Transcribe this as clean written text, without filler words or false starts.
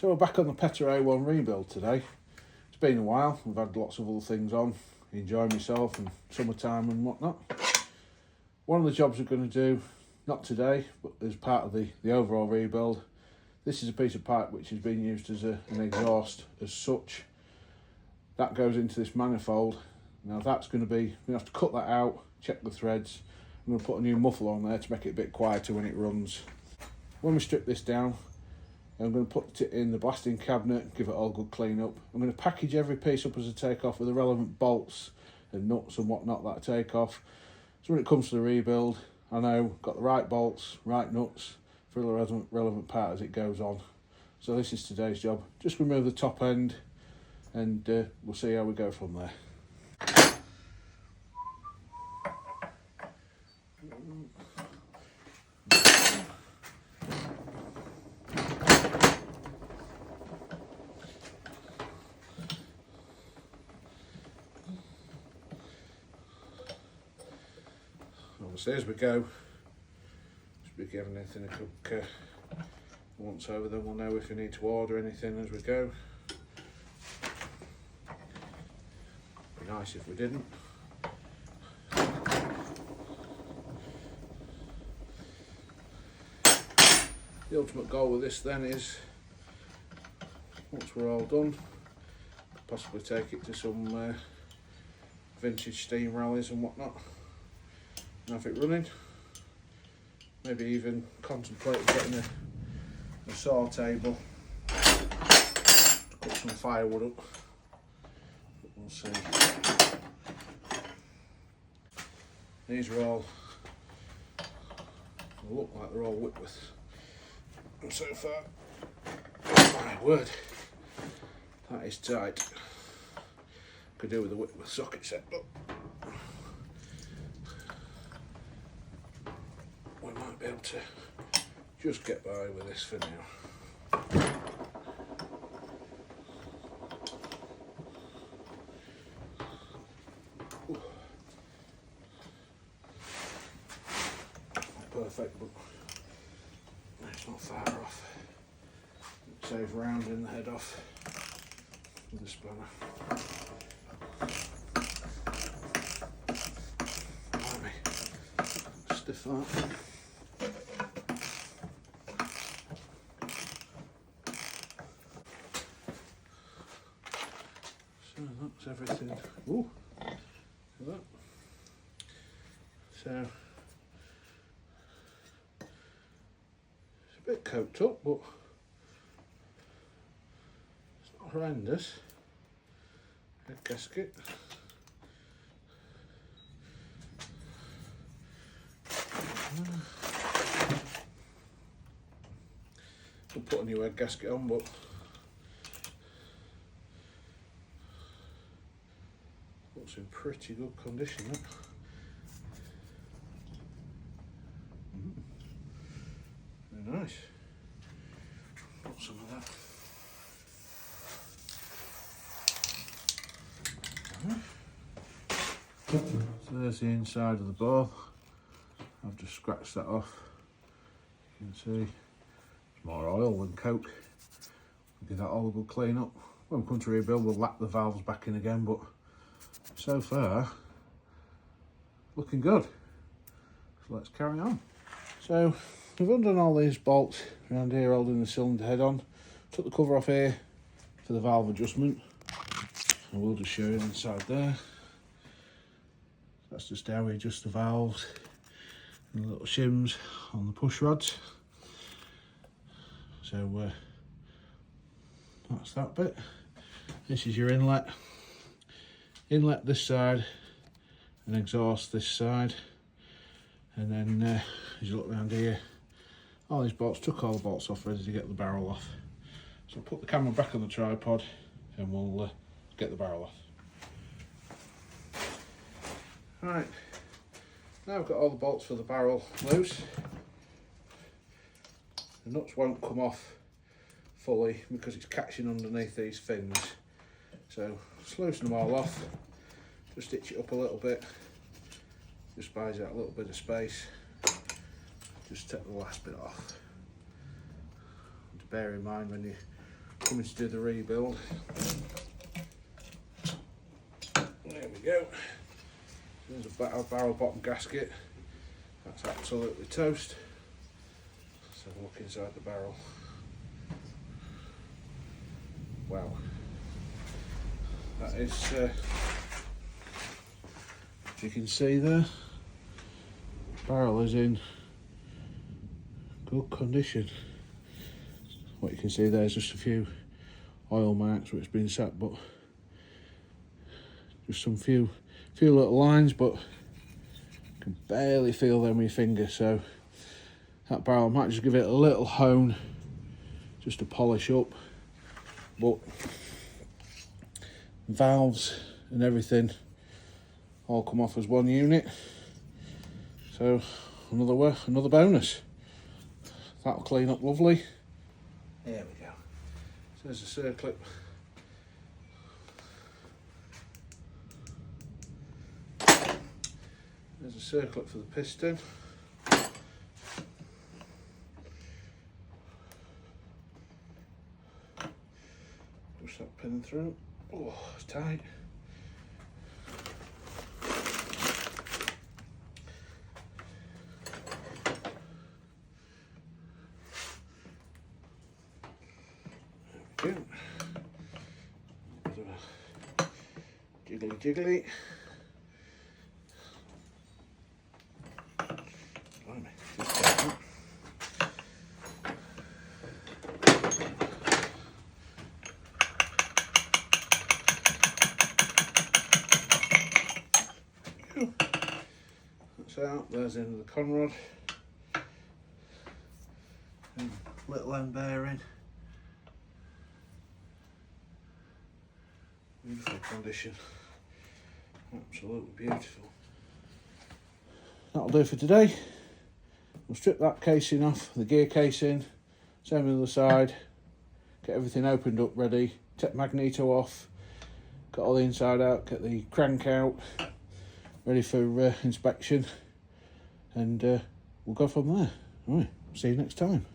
So we're back on the Pt1 rebuild today. It's been a while, we've had lots of other things on, enjoying myself and summertime and whatnot. One of the jobs we're going to do, not today, but as part of the overall rebuild, this is a piece of pipe which has been used as an exhaust as such. That goes into this manifold. Now that's going to be, we have to cut that out, check the threads. I'm going to put a new muffler on there to make it a bit quieter when it runs. When we strip this down, I'm going to put it in the blasting cabinet, give it all a good clean up. I'm going to package every piece up as I take off with the relevant bolts and nuts and whatnot that I take off. So when it comes to the rebuild, I know I've got the right bolts, right nuts for the relevant part as it goes on. So this is today's job. Just remove the top end and we'll see how we go from there. Obviously as we go, just be giving anything a quick once over, then we'll know if we need to order anything as we go. Be nice if we didn't. The ultimate goal with this then is, once we're all done, possibly take it to some vintage steam rallies and whatnot. And have it running. Maybe even contemplate getting a saw table to put some firewood up. But we'll see. These are all, they look like they're all Whitworth. And so far, my word, that is tight. Could do with a Whitworth socket set, but we might be able to just get by with this for now. Ooh. Not perfect, but it's not far off. It saves rounding the head off with the spanner. Blimey, stiff that. So that's everything. Ooh, look at that. So it's a bit coked up, but it's not horrendous. Head gasket. I'll put a new head gasket on, but looks in pretty good condition. That. Very nice. Got some of that. So there's the inside of the ball. I've just scratched that off. You can see it's more oil than coke. We'll give that all a good clean up. When we come to rebuild, we'll lap the valves back in again, but so far, looking good. So let's carry on. So we've undone all these bolts around here holding the cylinder head on. Took the cover off here for the valve adjustment. And we'll just show you inside there. That's just how we adjust the valves and the little shims on the push rods. So that's that bit. This is your inlet. Inlet this side and exhaust this side. And then as you look around here, all these bolts, took all the bolts off, ready to get the barrel off. So I'll put the camera back on the tripod and we'll get the barrel off. Right, now I've got all the bolts for the barrel loose. The nuts won't come off fully because it's catching underneath these fins. So just loosen them all off, just stitch it up a little bit, just buys out a little bit of space. Just take the last bit off. To bear in mind when you coming to do the rebuild. There we go. There's a barrel bottom gasket. That's absolutely toast. Let's have a look inside the barrel. Wow. That is, as you can see there, barrel is in good condition. What you can see there is just a few oil marks where it's been sat, but just some few little lines, but you can barely feel them with your finger. So that barrel might just give it a little hone just to polish up, but valves and everything all come off as one unit. So another bonus. That'll clean up lovely. There we go. So there's a circlip. There's a circlip for the piston. Push that pin through. Oh, it's tight. There we go. Jiggly jiggly. Blimey, just like that. That's out, there's the end of the conrod. And little end bearing. Beautiful condition. Absolutely beautiful. That'll do for today. We'll strip that casing off, the gear casing, same on the other side, get everything opened up ready, take magneto off, got all the inside out, get the crank out, ready for inspection, and we'll go from there. Alright, see you next time.